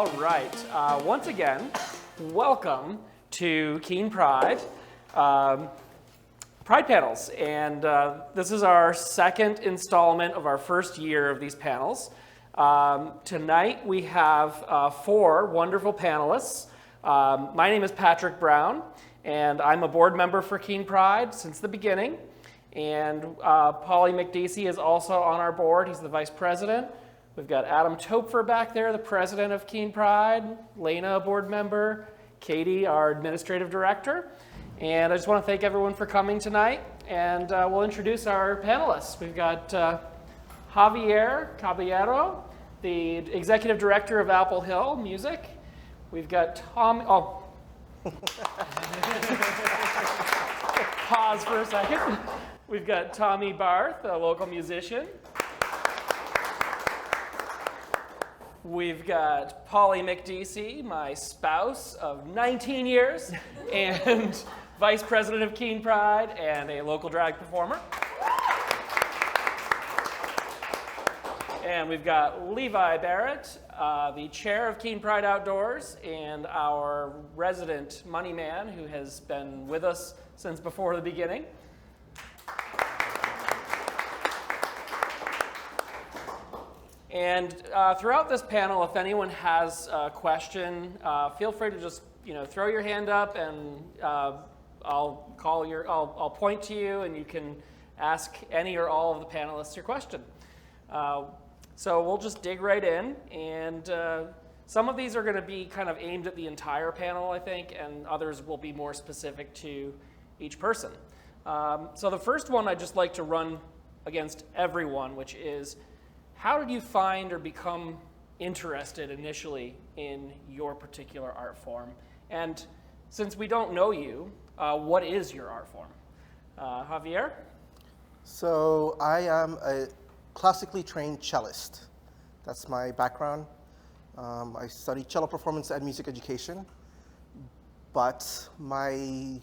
All right. Once again, welcome to Keene Pride. Pride panels, and this is our second installment of our first year of these panels. Tonight we have four wonderful panelists. My name is Patrick Brown, and I'm a board member for Keene Pride since the beginning. And Paulie McDeasy is also on our board. He's the vice president. We've got Adam Topfer back there, the president of Keene Pride. Lena, a board member. Katie, our administrative director. And I just want to thank everyone for coming tonight. And we'll introduce our panelists. We've got Javier Caballero, the executive director of Apple Hill Music. We've got Tom. Oh. Pause for a second. We've got Tommy Barth, a local musician. We've got Paulie McDeasy, my spouse of 19 years, and vice president of Keene Pride and a local drag performer. And we've got Levi Barrett, the chair of Keene Pride Outdoors, and our resident money man who has been with us since before the beginning. And throughout this panel, if anyone has a question, feel free to just throw your hand up, and I'll point to you, and you can ask any or all of the panelists your question. So we'll just dig right in, and some of these are going to be kind of aimed at the entire panel, I think, and others will be more specific to each person. So the first one I'd just like to run against everyone, which is, how did you find or become interested initially in your particular art form? And since we don't know you, what is your art form? Javier? So I am a classically trained cellist. That's my background. I studied cello performance and music education. But my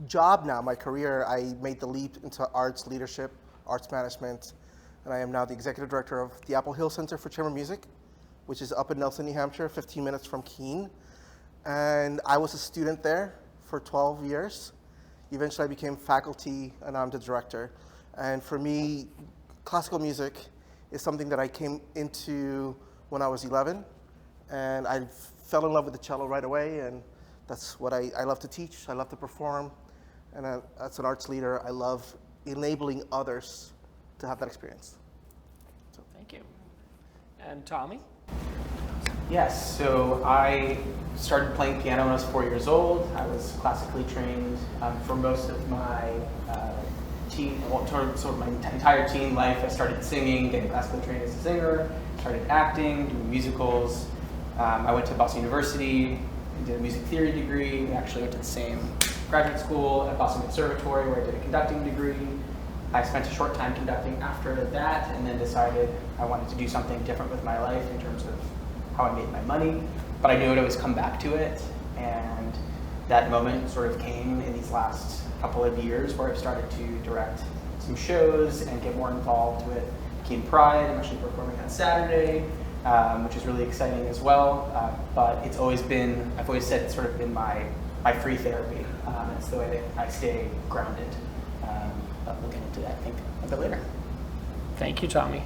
job now, my career, I made the leap into arts leadership, arts management, and I am now the executive director of the Apple Hill Center for Chamber Music, which is up in Nelson, New Hampshire, 15 minutes from Keene. And I was a student there for 12 years. Eventually I became faculty, and I'm the director. And for me, classical music is something that I came into when I was 11, and I fell in love with the cello right away, and that's what I love to teach, I love to perform, and as an arts leader, I love enabling others to have that experience. So thank you. And Tommy? Yes, so I started playing piano when I was 4 years old. I was classically trained for most of my my entire teen life. I started singing, getting classically trained as a singer, started acting, doing musicals. I went to Boston University, did a music theory degree. I actually went to the same graduate school at Boston Conservatory where I did a conducting degree. I spent a short time conducting after that, and then decided I wanted to do something different with my life in terms of how I made my money, but I knew I'd always come back to it, and that moment sort of came in these last couple of years where I've started to direct some shows and get more involved with Keene Pride. I'm actually performing on Saturday, which is really exciting as well, but it's always been, I've always said it's sort of been my free therapy. It's the way that I stay grounded. But we'll get into that, I think, a bit later. Thank you, Tommy.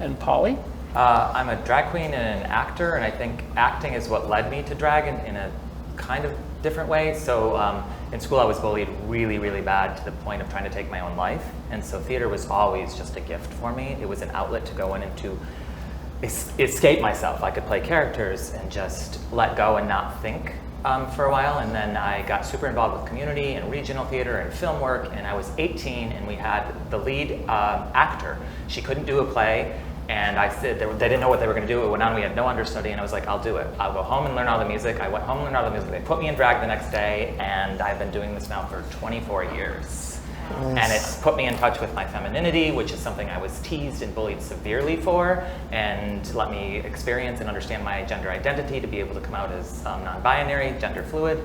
And Paulie? I'm a drag queen and an actor, and I think acting is what led me to drag in a kind of different way. So in school I was bullied really, really bad to the point of trying to take my own life. And so theater was always just a gift for me. It was an outlet to go in and to escape myself. I could play characters and just let go and not think for a while. And then I got super involved with community and regional theater and film work. And I was 18, and we had the lead actor. She couldn't do a play. And I said, they didn't know what they were going to do. It went on, we had no understudy, and I was like, I'll do it. I'll go home and learn all the music. I went home and learned all the music. They put me in drag the next day, and I've been doing this now for 24 years. Nice. And it's put me in touch with my femininity, which is something I was teased and bullied severely for, and let me experience and understand my gender identity to be able to come out as non-binary, gender fluid.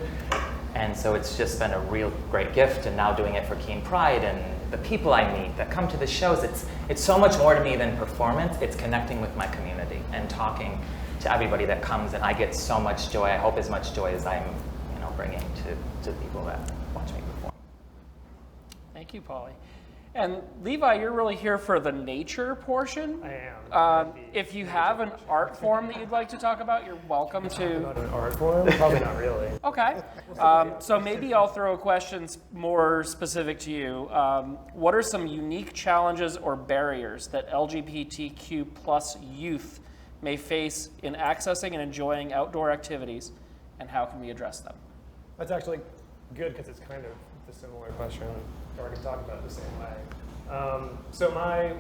And so it's just been a real great gift, and now doing it for Keene Pride and the people I meet that come to the shows, it's so much more to me than performance. It's connecting with my community and talking to everybody that comes, and I get so much joy. I hope as much joy as I'm, bringing to people that watch me perform. Thank you, Polly. And Levi, you're really here for the nature portion. I am. If you have an art form that you'd like to talk about, you're welcome to. About an art form? Probably not really. Okay. So maybe I'll throw questions more specific to you. What are some unique challenges or barriers that LGBTQ plus youth may face in accessing and enjoying outdoor activities, and how can we address them? That's actually good because it's kind of a similar question. Or I can talk about it the same way. So my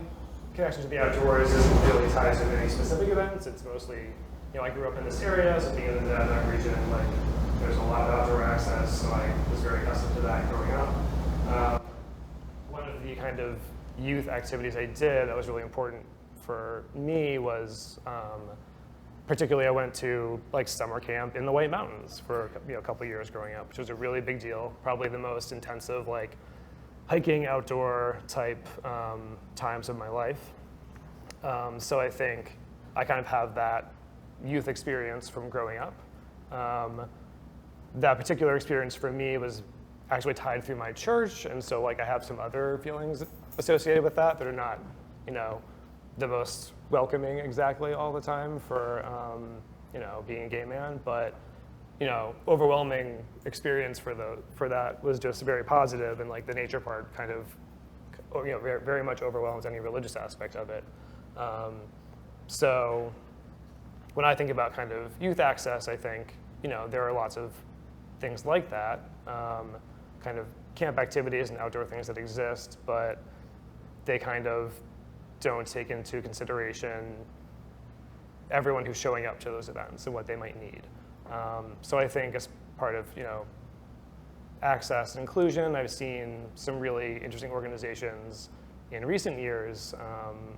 connection to the outdoors isn't really tied to any specific events. It's mostly, I grew up in this area, so being in that region, there's a lot of outdoor access, so I was very accustomed to that growing up. One of the kind of youth activities I did that was really important for me was, particularly I went to summer camp in the White Mountains for a couple years growing up, which was a really big deal, probably the most intensive hiking outdoor type times of my life. So I think I kind of have that youth experience from growing up. That particular experience for me was actually tied through my church, and so I have some other feelings associated with that are not, the most welcoming exactly all the time for, being a gay man, but overwhelming experience for that was just very positive, and the nature part kind of, very, very much overwhelms any religious aspect of it. So when I think about kind of youth access, I think, there are lots of things like that, kind of camp activities and outdoor things that exist, but they kind of don't take into consideration everyone who's showing up to those events and what they might need. So I think as part of, access and inclusion, I've seen some really interesting organizations in recent years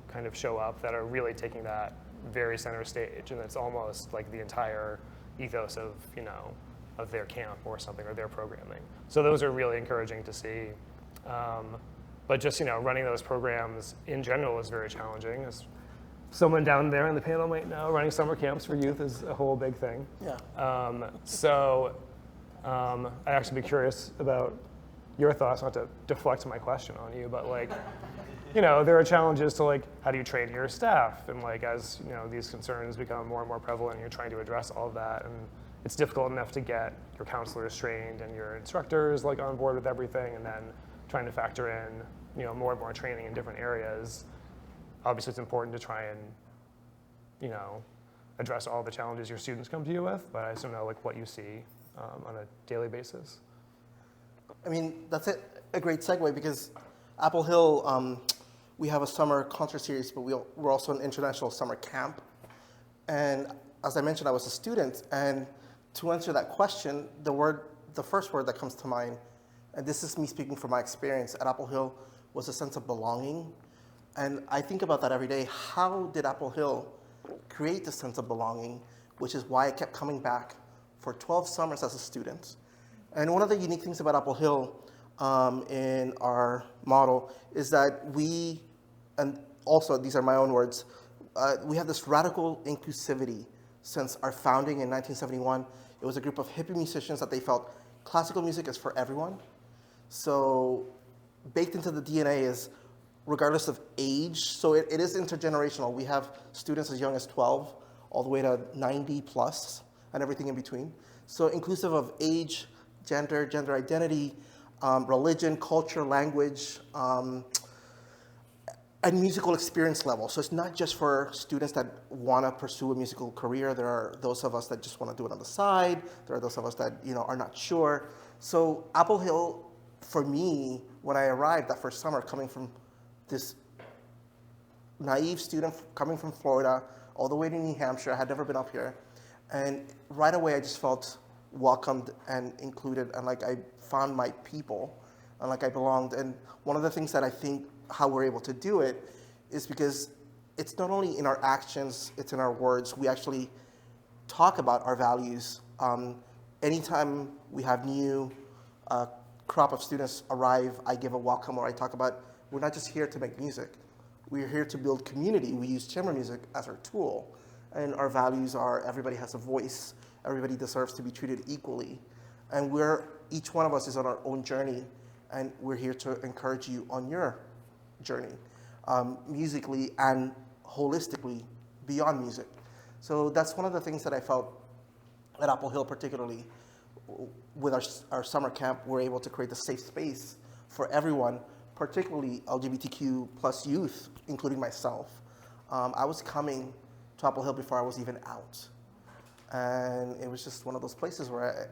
kind of show up that are really taking that very center stage, and it's almost like the entire ethos of, of their camp or something, or their programming. So those are really encouraging to see. But just, running those programs in general is very challenging. As someone down there in the panel might know, running summer camps for youth is a whole big thing. Yeah. I'd actually be curious about your thoughts, not to deflect my question on you, but there are challenges to how do you train your staff? And as, these concerns become more and more prevalent, you're trying to address all of that. And it's difficult enough to get your counselors trained and your instructors on board with everything, and then trying to factor in, more and more training in different areas. Obviously, it's important to try and, address all the challenges your students come to you with, but I also know what you see on a daily basis. I mean, that's a great segue, because Apple Hill, we have a summer concert series, but we're also an international summer camp. And as I mentioned, I was a student, and to answer that question, the first word that comes to mind, and this is me speaking from my experience at Apple Hill, was a sense of belonging. And I think about that every day. How did Apple Hill create this sense of belonging, which is why I kept coming back for 12 summers as a student. And one of the unique things about Apple Hill in our model is that we, and also these are my own words, we have this radical inclusivity since our founding in 1971. It was a group of hippie musicians that they felt classical music is for everyone. So baked into the DNA is regardless of age, so it is intergenerational. We have students as young as 12 all the way to 90 plus and everything in between. So inclusive of age, gender identity, religion, culture, language, and musical experience level. So it's not just for students that want to pursue a musical career. There are those of us that just want to do it on the side. There are those of us that are not sure. So Apple Hill, for me, when I arrived that first summer, coming from this naive student coming from Florida all the way to New Hampshire, I had never been up here, and right away I just felt welcomed and included, and like I found my people, and like I belonged. And one of the things that I think how we're able to do it is because it's not only in our actions, it's in our words. We actually talk about our values. Anytime we have new crop of students arrive, I give a welcome, or I talk about, we're not just here to make music. We're here to build community. We use chamber music as our tool. And our values are everybody has a voice, everybody deserves to be treated equally. And each one of us is on our own journey, and we're here to encourage you on your journey, musically and holistically beyond music. So that's one of the things that I felt at Apple Hill, particularly with our summer camp. We're able to create a safe space for everyone, particularly LGBTQ plus youth, including myself. I was coming to Apple Hill before I was even out. And it was just one of those places where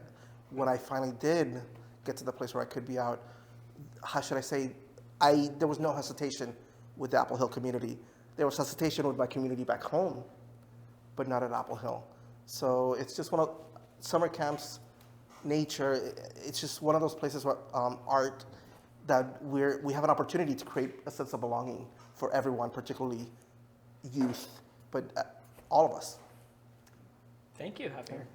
when I finally did get to the place where I could be out, how should I say, there was no hesitation with the Apple Hill community. There was hesitation with my community back home, but not at Apple Hill. So it's just one of summer camps, nature, it's just one of those places where art, that we have an opportunity to create a sense of belonging for everyone, particularly youth, but all of us. Thank you, Javier.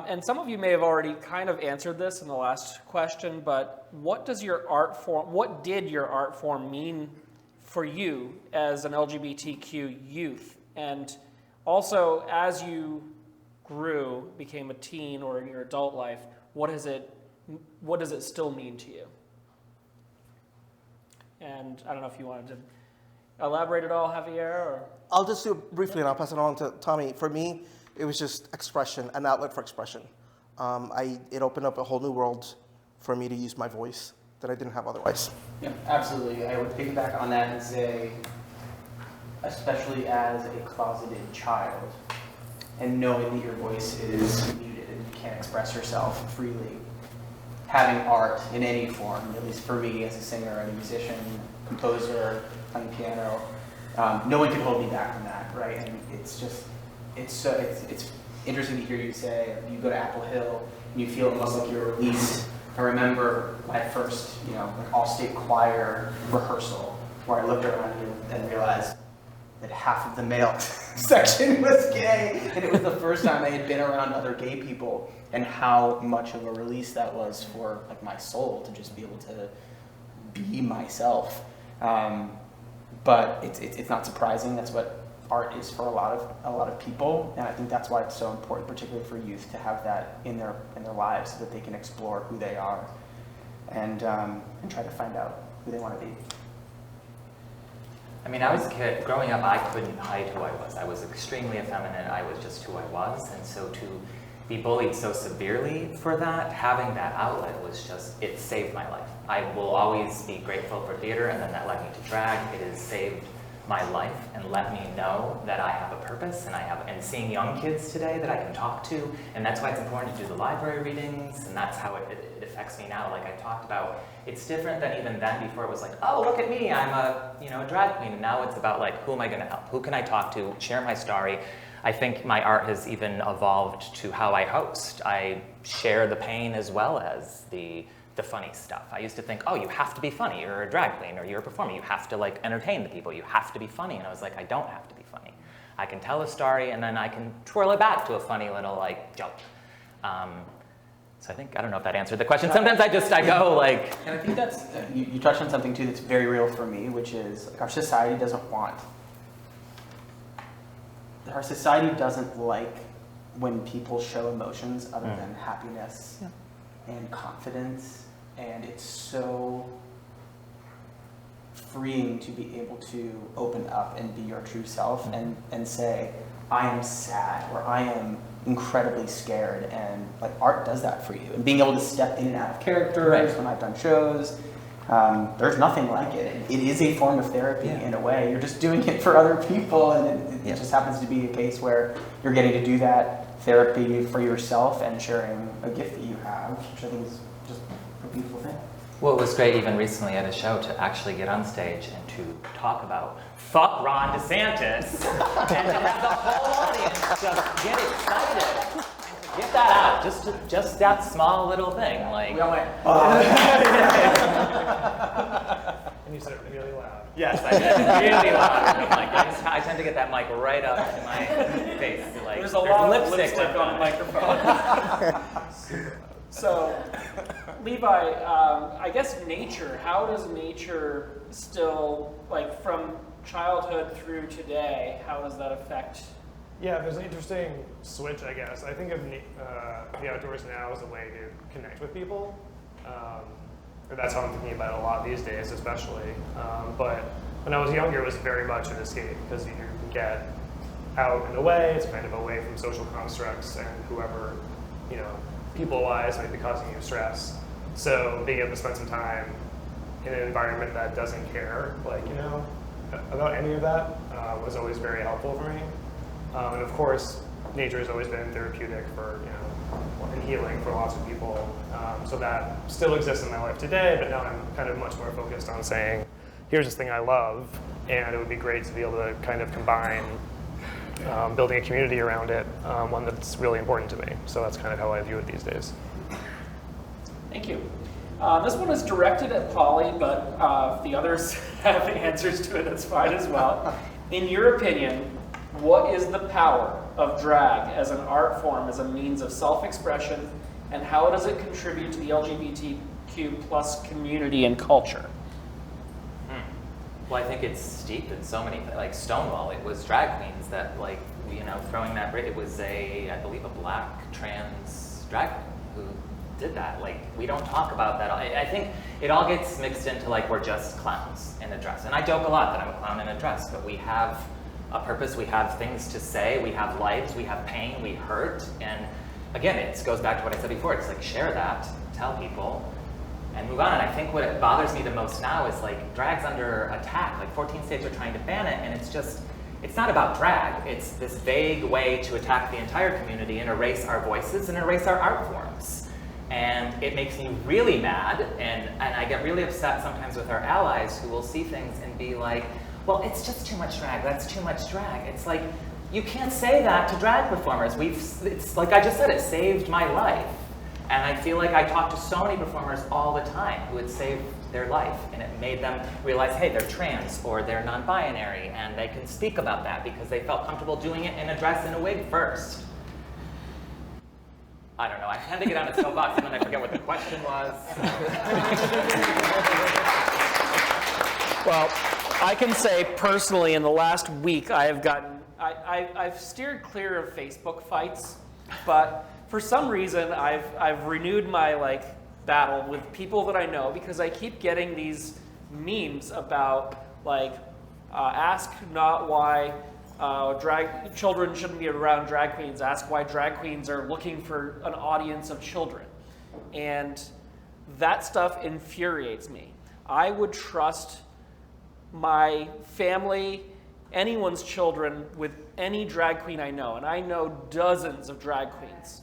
And some of you may have already kind of answered this in the last question, but what did your art form mean for you as an LGBTQ youth? And also, as you grew, became a teen, or in your adult life, what does it still mean to you? And I don't know if you wanted to elaborate at all, Javier, or? I'll just do it briefly and I'll pass it on to Tommy. For me, it was just expression, an outlet for expression. It opened up a whole new world for me to use my voice that I didn't have otherwise. Yeah, absolutely. I would piggyback on that and say, especially as a closeted child, and knowing that your voice is muted and you can't express yourself freely, having art in any form, at least for me as a singer and a musician, composer, playing piano, no one can hold me back from that, right? And it's interesting to hear you say you go to Apple Hill and you feel almost like you're released. I remember my first, all-state choir rehearsal where I looked around and realized that half of the male section was gay, and it was the first time I had been around other gay people, and how much of a release that was for my soul to just be able to be myself. But it's not surprising. That's what art is for a lot of people, and I think that's why it's so important, particularly for youth, to have that in their lives, so that they can explore who they are and try to find out who they want to be. I mean, I was a kid, growing up, I couldn't hide who I was. I was extremely effeminate, I was just who I was, and so to be bullied so severely for that, having that outlet was just, it saved my life. I will always be grateful for theater, and then that led me to drag. It has saved my life and let me know that I have a purpose, and seeing young kids today that I can talk to, and that's why it's important to do the library readings, and that's how it affects me now. Like I talked about, it's different than even then. Before it was like, oh, look at me, I'm a drag queen, and now it's about who am I going to help? Who can I talk to? Share my story. I think my art has even evolved to how I host. I share the pain as well as the funny stuff. I used to think, oh, you have to be funny. You're a drag queen or you're a performer. You have to entertain the people. You have to be funny. And I was like, I don't have to be funny. I can tell a story and then I can twirl it back to a funny little joke. So I don't know if that answered the question. Sometimes I go And I think that's, you touched on something too that's very real for me, which is our society doesn't like when people show emotions other than happiness and confidence, and it's so freeing to be able to open up and be your true self and say, I am sad, or I am incredibly scared, and art does that for you. And being able to step in and out of character, when I've done shows, there's nothing like it. It is a form of therapy in a way. You're just doing it for other people, and it just happens to be a case where you're getting to do that therapy for yourself and sharing a gift that you have, which I think is just a beautiful thing. Well, it was great even recently at a show to actually get on stage and to talk about fuck Ron DeSantis and to have the whole audience just get excited. Get that out, just that small little thing. We all went, And you said it really loud. Yes, I did really loud. I tend to get that mic right up to my face. There's a lot of lipstick on the microphone. So, Levi, I guess nature, how does nature still, from childhood through today, how does that affect Yeah, there's an interesting switch, I guess. I think of the outdoors now as a way to connect with people. Or that's how I'm thinking about it a lot these days, especially. But when I was younger, it was very much an escape because you get out and away. It's kind of away from social constructs and whoever, people-wise might be causing you stress. So being able to spend some time in an environment that doesn't care, about any of that was always very helpful for me. And of course, nature has always been therapeutic for, and healing for lots of people. So that still exists in my life today, but now I'm kind of much more focused on saying, here's this thing I love, and it would be great to be able to kind of combine building a community around it, one that's really important to me. So that's kind of how I view it these days. Thank you. This one is directed at Polly, but if the others have answers to it, that's fine as well. In your opinion, what is the power of drag as an art form, as a means of self-expression, and how does it contribute to the LGBTQ plus community and culture? Well, I think it's steeped in so many, like Stonewall, it was drag queens that, throwing that, it was I believe, a black trans drag queen who did that. We don't talk about that. I think it all gets mixed into, we're just clowns in a dress. And I joke a lot that I'm a clown in a dress, but we have a purpose, we have things to say, we have lives, we have pain, we hurt. And again, it goes back to what I said before. It's share that, tell people, and move on. And I think what bothers me the most now is drag's under attack. 14 states are trying to ban it, and it's not about drag. It's this vague way to attack the entire community and erase our voices and erase our art forms. And it makes me really mad, and I get really upset sometimes with our allies who will see things and be like, well, it's just too much drag, that's too much drag. It's you can't say that to drag performers. It's like I just said, it saved my life. And I feel like I talk to so many performers all the time who it saved their life, and it made them realize, hey, they're trans or they're non-binary, and they can speak about that because they felt comfortable doing it in a dress and a wig first. I don't know, I tend to get on a soapbox and then I forget what the question was. Well, I can say personally in the last week I've steered clear of Facebook fights, but for some reason I've renewed my battle with people that I know because I keep getting these memes about ask not why drag children shouldn't be around drag queens, ask why drag queens are looking for an audience of children. And that stuff infuriates me. I would trust my family, anyone's children with any drag queen I know, and I know dozens of drag queens.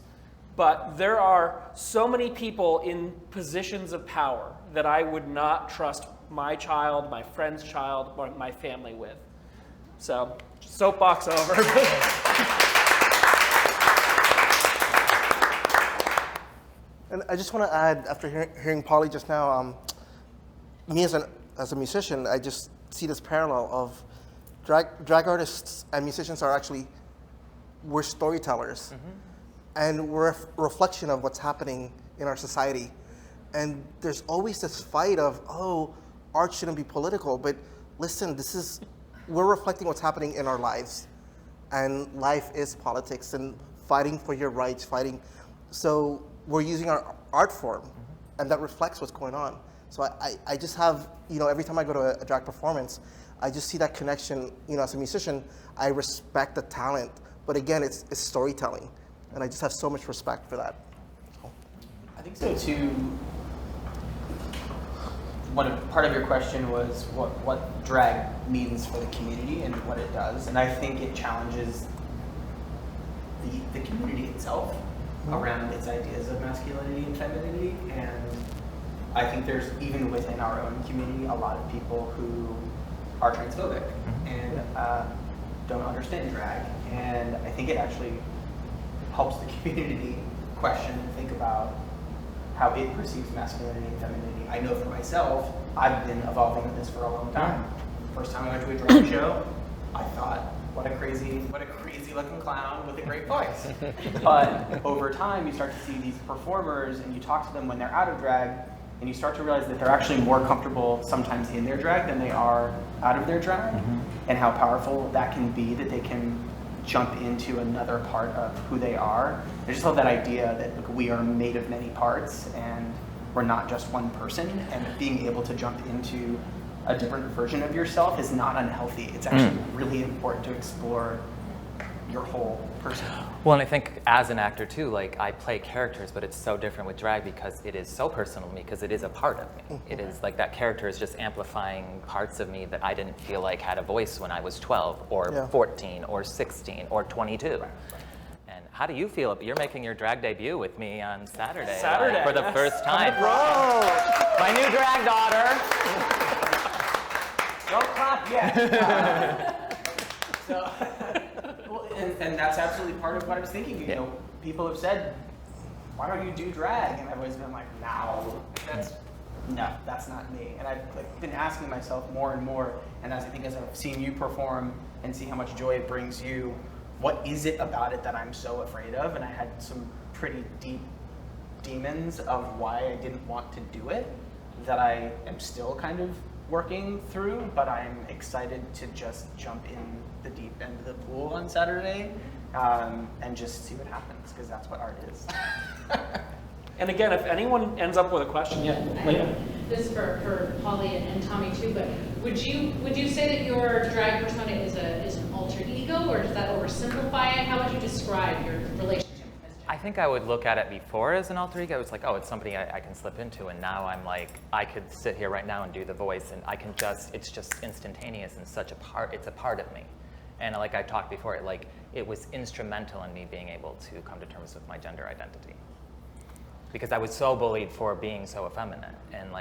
But there are so many people in positions of power that I would not trust my child, my friend's child, or my family with. So, soapbox over. And I just want to add, after hearing Polly just now, me as a musician, I just see this parallel of drag artists and musicians we're storytellers. Mm-hmm. And we're a reflection of what's happening in our society. And there's always this fight of, art shouldn't be political, but listen, we're reflecting what's happening in our lives. And life is politics and fighting for your rights, so we're using our art form, and that reflects what's going on. So I just have, every time I go to a drag performance, I just see that connection. As a musician, I respect the talent, but again, it's storytelling. And I just have so much respect for that. I think so too. Part of your question was what drag means for the community and what it does. And I think it challenges the community itself around its ideas of masculinity and femininity. And I think there's, even within our own community, a lot of people who are transphobic and don't understand drag. And I think it actually helps the community question and think about how it perceives masculinity and femininity. I know for myself, I've been evolving in this for a long time. First time I went to a drag show, I thought, what a crazy looking clown with a great voice. But over time, you start to see these performers and you talk to them when they're out of drag, and you start to realize that they're actually more comfortable sometimes in their drag than they are out of their drag, and how powerful that can be, that they can jump into another part of who they are. I just love that idea that like, we are made of many parts and we're not just one person, and being able to jump into a different version of yourself is not unhealthy. It's actually really important to explore your whole person. Well, and I think as an actor too, like I play characters, but it's so different with drag because it is so personal to me because it is a part of me. It is like that character is just amplifying parts of me that I didn't feel like had a voice when I was 12 or 14 or 16 or 22. And how do you feel? You're making your drag debut with me on Saturday. For the first time. My new drag daughter. Don't clap yet. And that's absolutely part of what I was thinking. You know, people have said, "Why don't you do drag?" And I've always been like, "No, that's not me." And I've like been asking myself more and more. And as I've seen you perform and see how much joy it brings you, what is it about it that I'm so afraid of? And I had some pretty deep demons of why I didn't want to do it that I am still kind of working through, but I'm excited to just jump in the deep end of the pool on Saturday and just see what happens, because that's what art is. And again, if anyone ends up with a question, This is for Holly and Tommy too, but would you say that your drag persona is an alter ego, or does that oversimplify it? How would you describe your relationship as drag? I think I would look at it before as an alter ego. It's like, oh, it's somebody I can slip into, and now I'm like, I could sit here right now and do the voice, and I can it's just instantaneous and it's a part of me. And like I talked before, it was instrumental in me being able to come to terms with my gender identity. Because I was so bullied for being so effeminate, and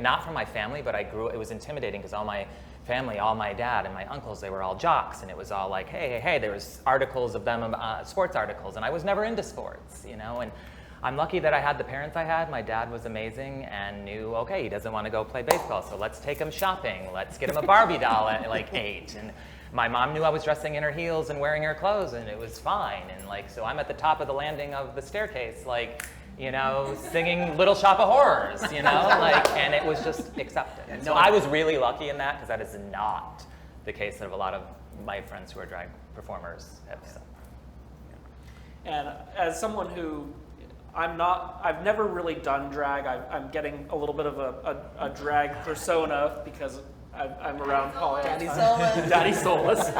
not from my family, but it was intimidating because all my family, all my dad and my uncles, they were all jocks, and it was all like, hey, there was articles of them, sports articles, and I was never into sports, you know, and I'm lucky that I had the parents I had. My dad was amazing and knew, okay, he doesn't want to go play baseball, so let's take him shopping, let's get him a Barbie doll at like 8, and my mom knew I was dressing in her heels and wearing her clothes, and it was fine, and so I'm at the top of the landing of the staircase, you know, singing Little Shop of Horrors, you know, and it was just accepted. And so I was really lucky in that, because that is not the case of a lot of my friends who are drag performers have said. And as someone who, I've never really done drag. I'm getting a little bit of a drag persona because I'm around Holly. Daddy Soulless.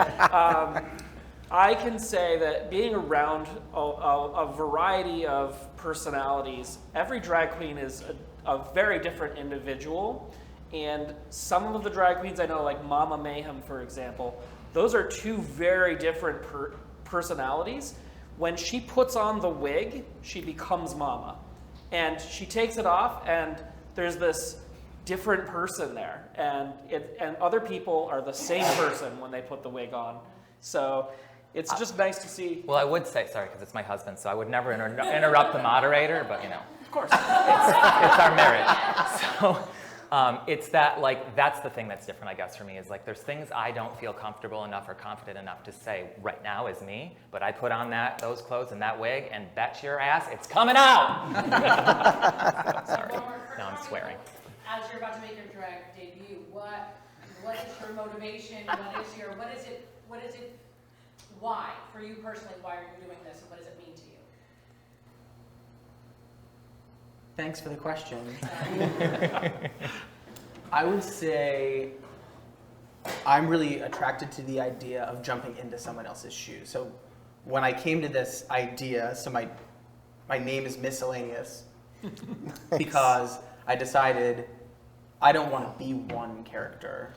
I can say that being around a variety of personalities, every drag queen is a very different individual. And some of the drag queens I know, like Mama Mayhem, for example, those are two very different personalities. When she puts on the wig, she becomes Mama. And she takes it off, and there's this different person there. And other people are the same person when they put the wig on. So it's just nice to see. Well, I would say, sorry, because it's my husband, so I would never interrupt the moderator, but you know. Of course. It's our marriage. So it's that, that's the thing that's different, I guess, for me, is there's things I don't feel comfortable enough or confident enough to say right now as me, but I put on those clothes and that wig, and bet your ass it's coming out! So, sorry. Now I'm swearing. As you're about to make your drag debut, what is your motivation? What is it, why, for you personally, why are you doing this, and what does it mean to you? Thanks for the question. I would say I'm really attracted to the idea of jumping into someone else's shoes. So when I came to this idea, so my name is Miscellaneous, because I decided I don't want to be one character.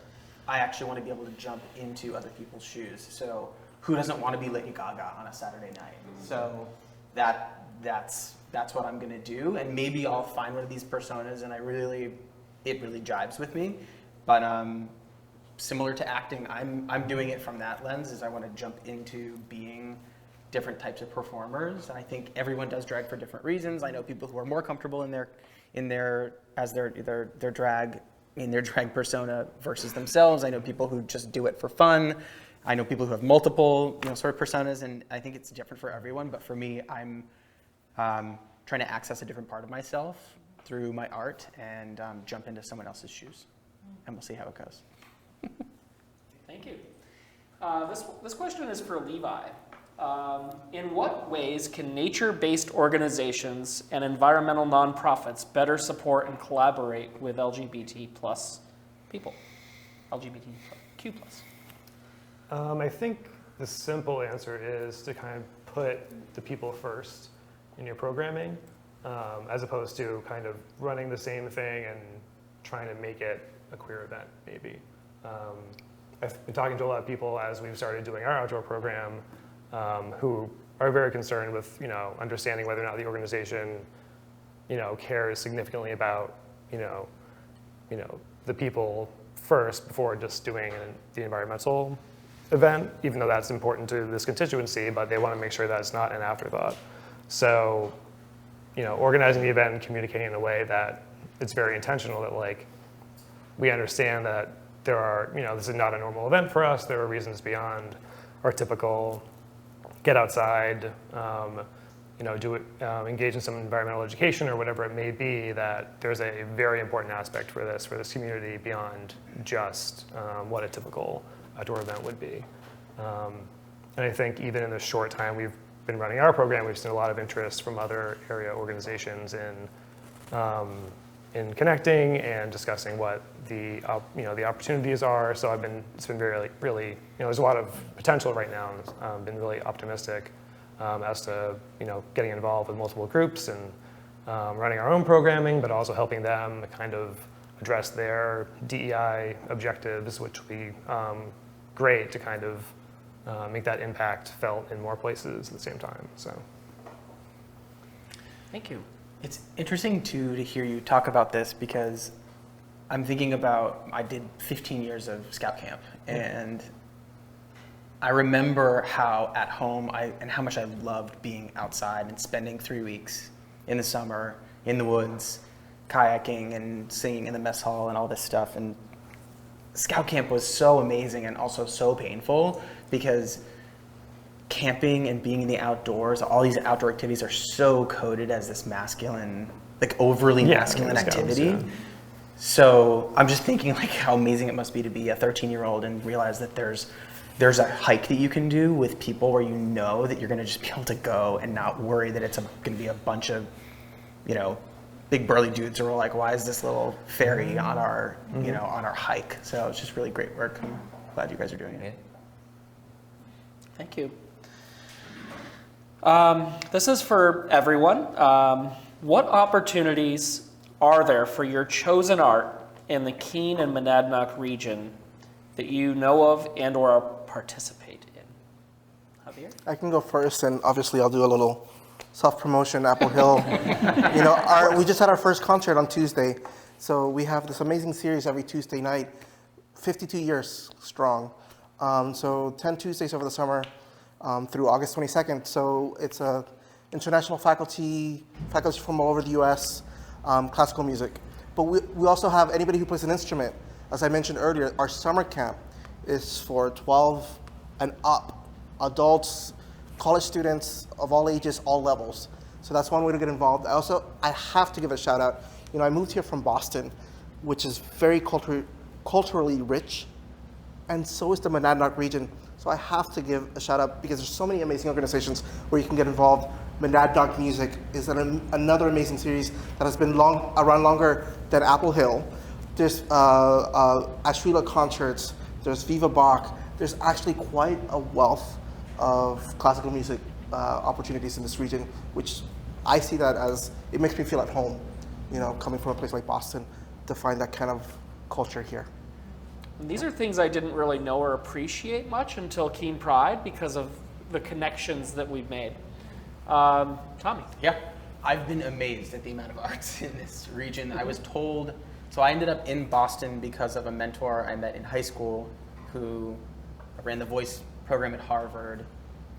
I actually want to be able to jump into other people's shoes. So who doesn't want to be Lady Gaga on a Saturday night? So that's what I'm gonna do, and maybe I'll find one of these personas, and it really jives with me. But similar to acting, I'm doing it from that lens, is I want to jump into being different types of performers, and I think everyone does drag for different reasons. I know people who are more comfortable in their drag persona versus themselves. I know people who just do it for fun. I know people who have multiple, sort of personas, and I think it's different for everyone. But for me, I'm trying to access a different part of myself through my art and jump into someone else's shoes, and we'll see how it goes. Thank you. This question is for Levi. In what ways can nature-based organizations and environmental nonprofits better support and collaborate with LGBT plus people? LGBTQ plus. I think the simple answer is to kind of put the people first in your programming, as opposed to kind of running the same thing and trying to make it a queer event, maybe. I've been talking to a lot of people as we've started doing our outdoor program, who are very concerned with, understanding whether or not the organization, cares significantly about, the people first before just doing the environmental event, even though that's important to this constituency, but they want to make sure that it's not an afterthought. So, organizing the event and communicating in a way that it's very intentional, that like, we understand that there are, this is not a normal event for us. There are reasons beyond our typical get outside, engage in some environmental education or whatever it may be, that there's a very important aspect for this community beyond just what a typical outdoor event would be. And I think even in the short time we've been running our program, we've seen a lot of interest from other area organizations in connecting and discussing what the opportunities are. So it's been very really there's a lot of potential right now, and I've been really optimistic as to getting involved with multiple groups and running our own programming, but also helping them kind of address their DEI objectives, which will be great to kind of make that impact felt in more places at the same time. So, Thank you. It's interesting too to hear you talk about this, because I'm thinking about, I did 15 years of scout camp, and I remember how at home and how much I loved being outside and spending 3 weeks in the summer in the woods, kayaking and singing in the mess hall and all this stuff. And scout camp was so amazing and also so painful, because camping and being in the outdoors, all these outdoor activities are so coded as this masculine, like overly masculine activity. So I'm just thinking like how amazing it must be to be a 13-year-old and realize that there's a hike that you can do with people where that you're gonna just be able to go and not worry that it's gonna be a bunch of, big burly dudes who are like, why is this little fairy on our, on our hike? So it's just really great work. I'm glad you guys are doing it. Thank you. This is for everyone. What opportunities are there for your chosen art in the Keene and Monadnock region that you know of and or participate in? Javier? I can go first, and obviously I'll do a little self-promotion, Apple Hill. We just had our first concert on Tuesday, so we have this amazing series every Tuesday night, 52 years strong. So 10 Tuesdays over the summer through August 22nd. So it's a international faculty from all over the U.S., classical music. But we also have anybody who plays an instrument. As I mentioned earlier, our summer camp is for 12 and up, adults, college students of all ages, all levels. So that's one way to get involved. I have to give a shout out. I moved here from Boston, which is very culturally rich, and so is the Monadnock region. So I have to give a shout out because there's so many amazing organizations where you can get involved. Monadnock Music is another amazing series that has been around longer than Apple Hill. There's Ashrila concerts, there's Viva Bach. There's actually quite a wealth of classical music opportunities in this region, which I see that as, it makes me feel at home, coming from a place like Boston, to find that kind of culture here. And these are things I didn't really know or appreciate much until Keene Pride because of the connections that we've made. Tommy? Yeah, I've been amazed at the amount of arts in this region. I was told, so I ended up in Boston because of a mentor I met in high school who ran the voice program at Harvard.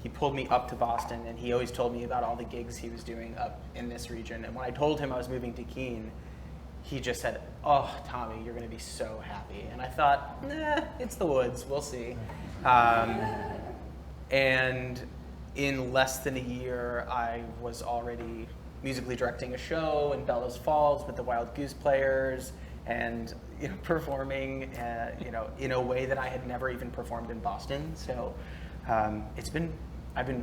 He pulled me up to Boston, and he always told me about all the gigs he was doing up in this region. And when I told him I was moving to Keene, he just said, "Oh, Tommy, you're going to be so happy." And I thought, nah, it's the woods. We'll see. And in less than a year, I was already musically directing a show in Bellows Falls with the Wild Goose Players. And performing, in a way that I had never even performed in Boston. So I've been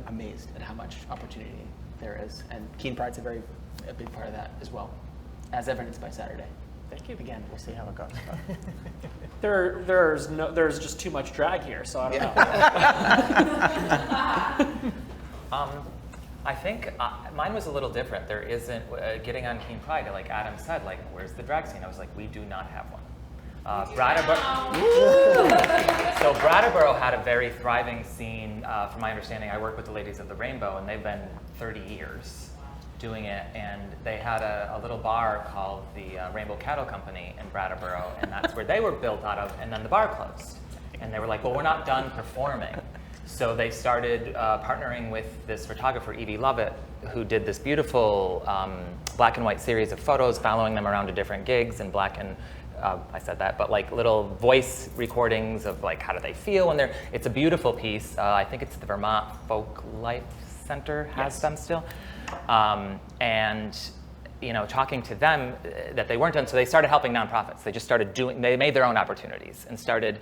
amazed at how much opportunity there is, and Keene Pride's a big part of that as well, as evidenced by Saturday. Thank you. Again, we'll see how it goes. There's just too much drag here, so I don't know. I think mine was a little different. There isn't, getting on Keene Pride, like Adam said, like, where's the drag scene? I was like, we do not have one. So Brattleboro had a very thriving scene. From my understanding, I work with the Ladies of the Rainbow, and they've been 30 years doing it, and they had a little bar called the Rainbow Cattle Company in Brattleboro, and that's where they were built out of, and then the bar closed. And they were like, well, we're not done performing. So they started partnering with this photographer, Evie Lovett, who did this beautiful black and white series of photos, following them around to different gigs in black and, I said that, but like little voice recordings of like how do they feel, and it's a beautiful piece. I think it's the Vermont Folk Life Center has them still. And talking to them that they weren't done, so they started helping nonprofits. They just started they made their own opportunities and started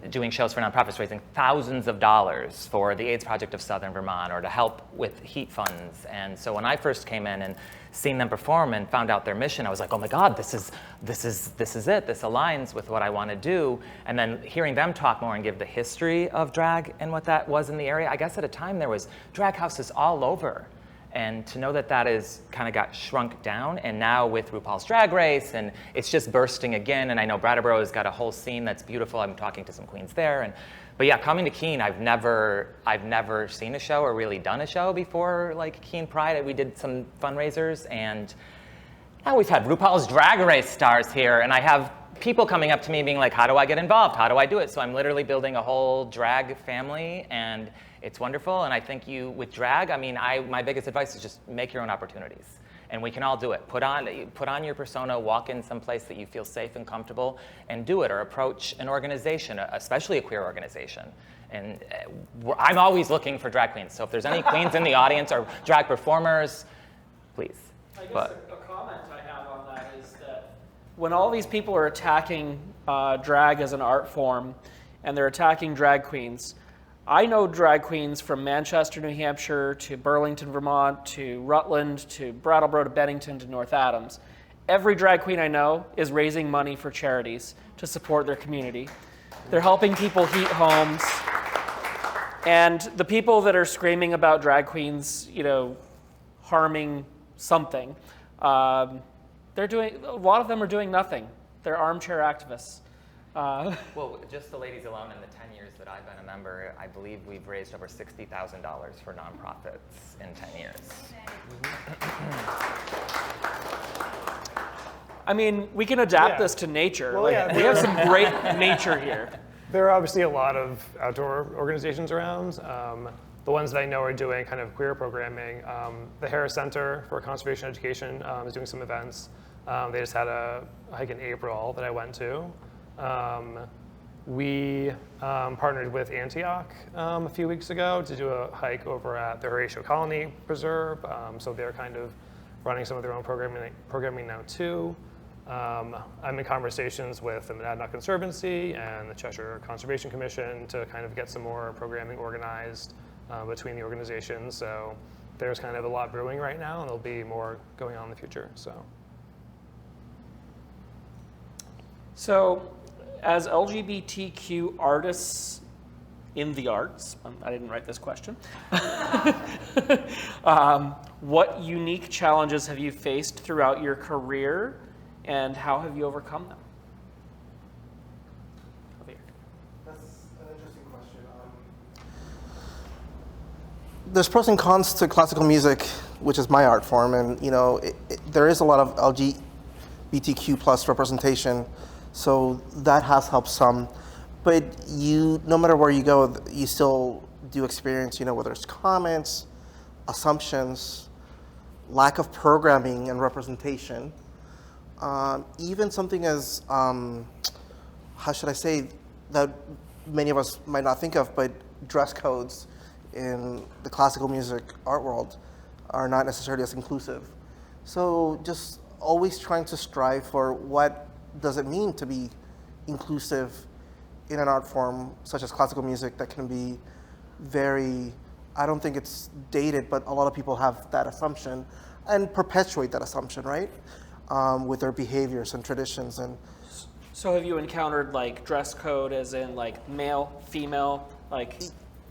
doing shows for nonprofits, raising thousands of dollars for the AIDS Project of Southern Vermont or to help with heat funds. And so when I first came in and seen them perform and found out their mission, I was like, oh my God, this is it. This aligns with what I want to do. And then hearing them talk more and give the history of drag and what that was in the area, I guess at a time there was drag houses all over. And to know that that is kind of got shrunk down, and now with RuPaul's Drag Race, and it's just bursting again. And I know Brattleboro has got a whole scene that's beautiful. I'm talking to some queens there, but yeah, coming to Keene, I've never seen a show or really done a show before, like Keene Pride. We did some fundraisers, and now we've had RuPaul's Drag Race stars here, and I have people coming up to me being like, how do I get involved? How do I do it? So I'm literally building a whole drag family, and it's wonderful. And I think with drag, I mean, my biggest advice is just make your own opportunities. And we can all do it. Put on your persona, walk in some place that you feel safe and comfortable, and do it, or approach an organization, especially a queer organization. And I'm always looking for drag queens. So if there's any queens in the audience or drag performers, please. I guess a comment I have on that is that when all these people are attacking drag as an art form, and they're attacking drag queens, I know drag queens from Manchester, New Hampshire, to Burlington, Vermont, to Rutland, to Brattleboro, to Bennington, to North Adams. Every drag queen I know is raising money for charities to support their community. They're helping people heat homes. And the people that are screaming about drag queens, harming something, a lot of them are doing nothing. They're armchair activists. Well, just the ladies alone in the 10 years that I've been a member, I believe we've raised over $60,000 for nonprofits in 10 years. I mean, we can adapt this to nature. Well, yeah, we have some great nature here. There are obviously a lot of outdoor organizations around. The ones that I know are doing kind of queer programming. The Harris Center for Conservation Education is doing some events. They just had a hike in April that I went to. We partnered with Antioch a few weeks ago to do a hike over at the Horatio Colony Preserve. So they're kind of running some of their own programming now too. I'm in conversations with the Monadnock Conservancy and the Cheshire Conservation Commission to kind of get some more programming organized between the organizations. So there's kind of a lot brewing right now, and there'll be more going on in the future. So as LGBTQ artists in the arts, I didn't write this question, what unique challenges have you faced throughout your career, and how have you overcome them? That's an interesting question. There's pros and cons to classical music, which is my art form, and there is a lot of LGBTQ plus representation. So that has helped some, but no matter where you go, you still do experience, whether it's comments, assumptions, lack of programming and representation, even something as, how should I say, that many of us might not think of, but dress codes in the classical music art world are not necessarily as inclusive. So just always trying to strive for what does it mean to be inclusive in an art form such as classical music that can be very, I don't think it's dated, but a lot of people have that assumption and perpetuate that assumption, right? With their behaviors and traditions. And So have you encountered like dress code as in like male, female, like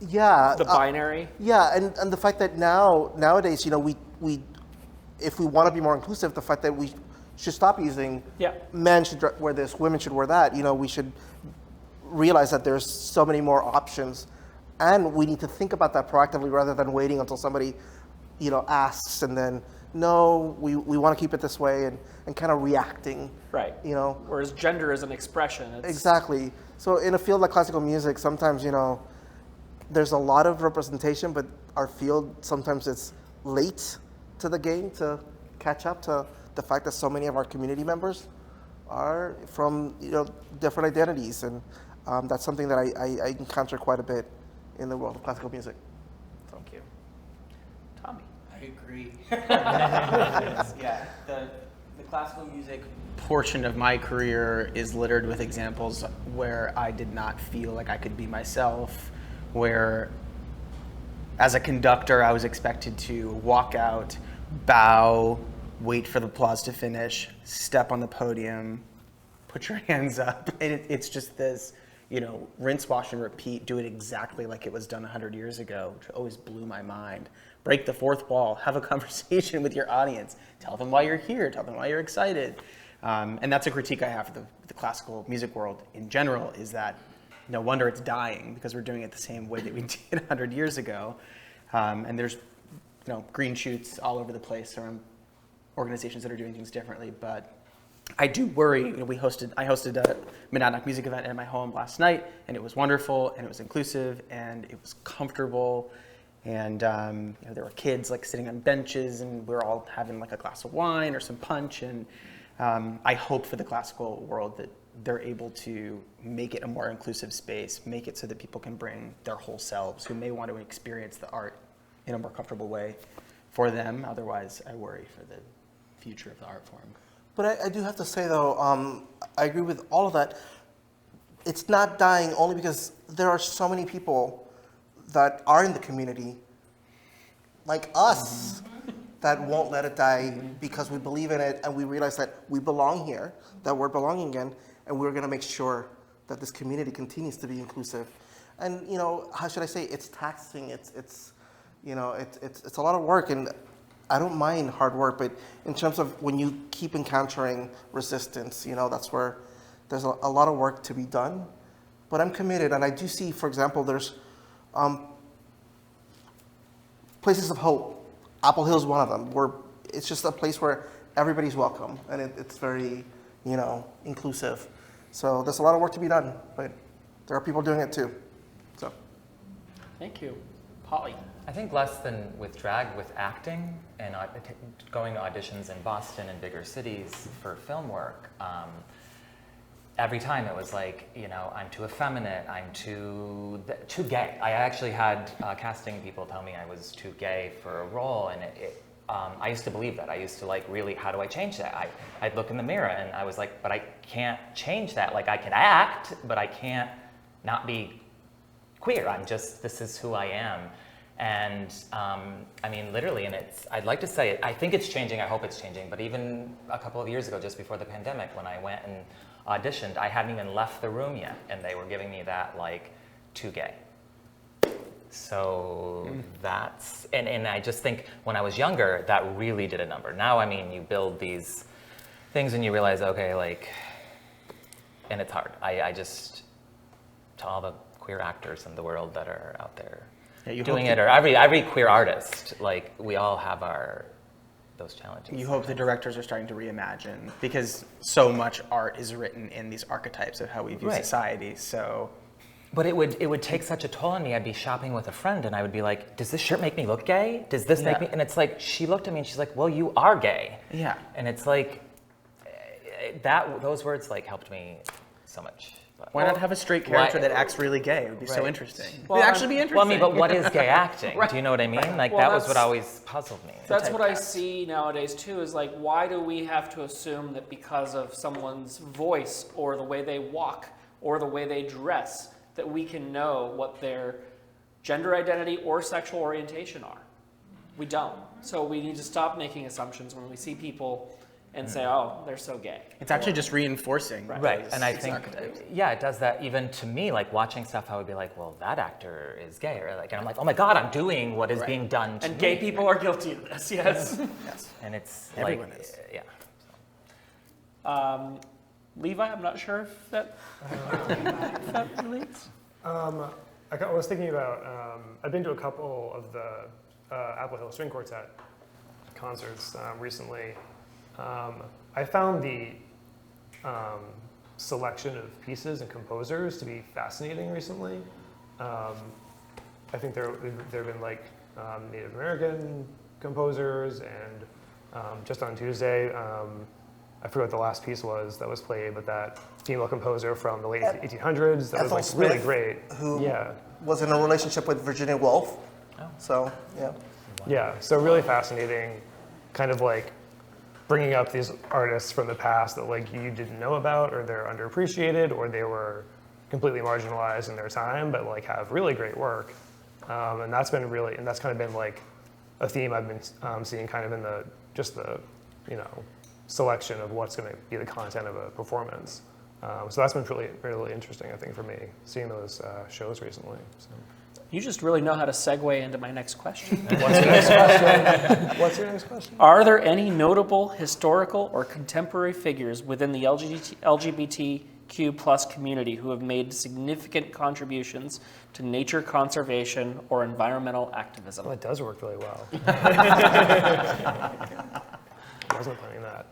yeah, the binary? Yeah, and the fact that nowadays, you know, we if we want to be more inclusive, the fact that we should stop using men should wear this, women should wear that. You know, we should realize that there's so many more options, and we need to think about that proactively rather than waiting until somebody, you know, asks and then no, we want to keep it this way and kind of reacting. Right. You know. Whereas gender is an expression. It's... Exactly. So in a field like classical music, sometimes, you know, there's a lot of representation, but our field sometimes it's late to the game to catch up to the fact that so many of our community members are from, you know, different identities, and that's something that I encounter quite a bit in the world of classical music. Thank you. Tommy. I agree. Yeah, the classical music portion of my career is littered with examples where I did not feel like I could be myself, where as a conductor I was expected to walk out, bow, wait for the applause to finish, step on the podium, put your hands up, and it's just this, you know, rinse, wash, and repeat, do it exactly like it was done 100 years ago, which always blew my mind. Break the fourth wall, have a conversation with your audience, tell them why you're here, tell them why you're excited. And that's a critique I have of the classical music world in general, is that no wonder it's dying, because we're doing it the same way that we did 100 years ago. And there's, you know, green shoots all over the place around organizations that are doing things differently, but I do worry. You know, I hosted a Monadnock music event at my home last night, and it was wonderful, and it was inclusive, and it was comfortable, and you know, there were kids like sitting on benches, and we were all having like a glass of wine or some punch, and I hope for the classical world that they're able to make it a more inclusive space, make it so that people can bring their whole selves who may want to experience the art in a more comfortable way for them. Otherwise, I worry for the future of the art form. But I do have to say, though, I agree with all of that. It's not dying only because there are so many people that are in the community, like us, that won't let it die because we believe in it and we realize that we belong here, that we're belonging in, and we're going to make sure that this community continues to be inclusive. And, you know, how should I say, it's taxing, it's you know, it's a lot of work, and I don't mind hard work, but in terms of when you keep encountering resistance, you know, that's where there's a lot of work to be done. But I'm committed, and I do see, for example, there's places of hope. Apple Hill is one of them, where it's just a place where everybody's welcome, and it's very, you know, inclusive. So there's a lot of work to be done, but there are people doing it too. So, Thank you. Polly. I think less than with drag, with acting and going to auditions in Boston and bigger cities for film work. Every time it was like, you know, I'm too effeminate, I'm too gay. I actually had casting people tell me I was too gay for a role, and I used to believe that. I used to like, really, how do I change that? I'd look in the mirror and I was like, but I can't change that. Like, I can act, but I can't not be queer. This is who I am. And I mean, literally, and I'd like to say it, I think it's changing, I hope it's changing, but even a couple of years ago, just before the pandemic, when I went and auditioned, I hadn't even left the room yet, and they were giving me that, like, too gay. So that's, and I just think when I was younger, that really did a number. Now, I mean, you build these things and you realize, okay, like, and it's hard. I just, to all the queer actors in the world that are out there doing it, or every queer artist, like, we all have those challenges. You hope the directors are starting to reimagine, because so much art is written in these archetypes of how we view society. So, but it would take such a toll on me. I'd be shopping with a friend and I would be like, does this shirt make me look gay? Does this make me? And it's like, she looked at me and she's like, well, you are gay. Yeah. And it's like, those words like helped me so much. Why not have a straight character Why- that acts really gay? It would be so Right. interesting. Well, It'd actually be interesting. Well, I mean, but what is gay acting? Do you know what I mean? Like, Well, that was what that's- always puzzled me. That's what I typecast. see nowadays too, is like, why do we have to assume that because of someone's voice or the way they walk or the way they dress, that we can know what their gender identity or sexual orientation are? We don't. So we need to stop making assumptions when we see people and say, oh, they're so gay. It's actually just reinforcing. Right, those and I think, stereotypes. yeah, it does that even to me, like watching stuff, I would be like, well, that actor is gay, or like, and I'm like, oh my God, I'm doing what is being done to And me. gay people are guilty of this, yes. Yes. And it's Everyone like, is. yeah. Levi, I'm not sure if that, if that relates. I was thinking about, I've been to a couple of the Apple Hill String Quartet concerts recently. I found the selection of pieces and composers to be fascinating recently. I think there have been like Native American composers, and just on Tuesday, I forget what the last piece was that was played, but that female composer from the late 1800s that Ethel was like really Smith, great. who Yeah. was in a relationship with Virginia Woolf. So, yeah. Yeah, so really fascinating, kind of like bringing up these artists from the past that like you didn't know about, or they're underappreciated, or they were completely marginalized in their time, but like have really great work. And that's been really, and that's kind of been like a theme I've been seeing kind of in the, just the, you know, selection of what's going to be the content of a performance. So that's been really, really interesting, I think, for me, seeing those shows recently. So. You just really know how to segue into my next question. What's your next question? What's your next question? Are there any notable historical or contemporary figures within the LGBTQ plus community who have made significant contributions to nature conservation or environmental activism? Well, it does work really well. I wasn't planning that.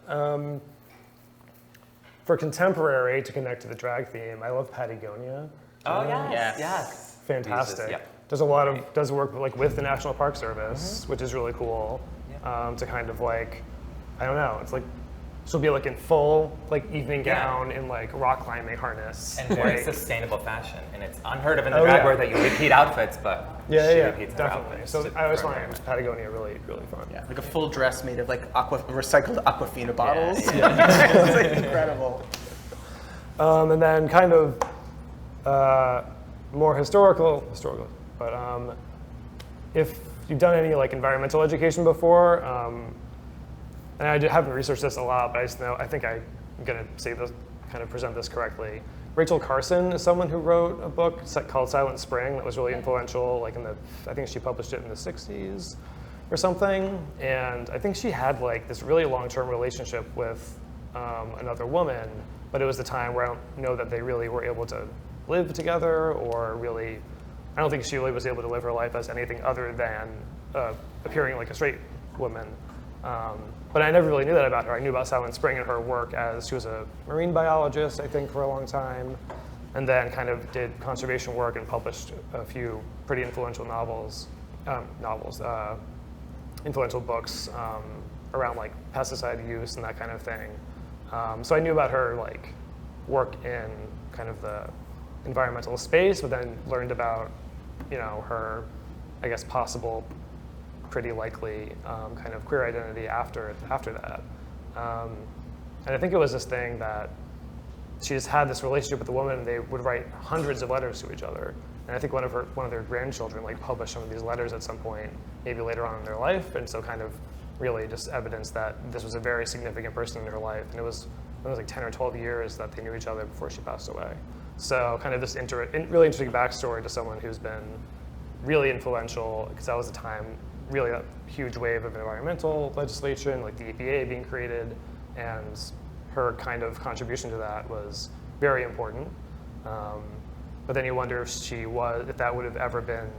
For contemporary, to connect to the drag theme, I love Patagonia. Oh, yes. Yes. Fantastic. Yeah. Does work like with the National Park Service, which is really cool. To kind of like, I don't know, it's like she'll be like in full like evening gown in like rock climbing harness. And very like, sustainable fashion. And it's unheard of in the Oh, drag yeah. world that you repeat outfits, but she yeah, repeats her definitely. outfits. So It's I always very, find very Patagonia really, really fun. Yeah, like a full dress made of like recycled Aquafina bottles. Yeah. It's like incredible. And then kind of more historical, but if you've done any like environmental education before, and I haven't researched this a lot, but I just know, I think I'm gonna say this, kind of present this correctly. Rachel Carson is someone who wrote a book called Silent Spring that was really influential, like I think she published it in the 60s or something. And I think she had like this really long-term relationship with another woman, but it was the time where I don't know that they really were able to live together, or really, I don't think she really was able to live her life as anything other than appearing like a straight woman. But I never really knew that about her. I knew about Silent Spring and her work as she was a marine biologist, I think, for a long time, and then kind of did conservation work and published a few pretty influential influential books around like pesticide use and that kind of thing. So I knew about her like work in kind of the environmental space, but then learned about, you know, her, I guess, possible, pretty likely kind of queer identity after that. And I think it was this thing that she just had this relationship with a woman, and they would write hundreds of letters to each other. And I think one of their grandchildren like published some of these letters at some point, maybe later on in their life, and so kind of really just evidence that this was a very significant person in her life. And it was like 10 or 12 years that they knew each other before she passed away. So kind of this really interesting backstory to someone who's been really influential, because that was a time, really a huge wave of environmental legislation, like the EPA being created, and her kind of contribution to that was very important. But then you wonder if that would have ever been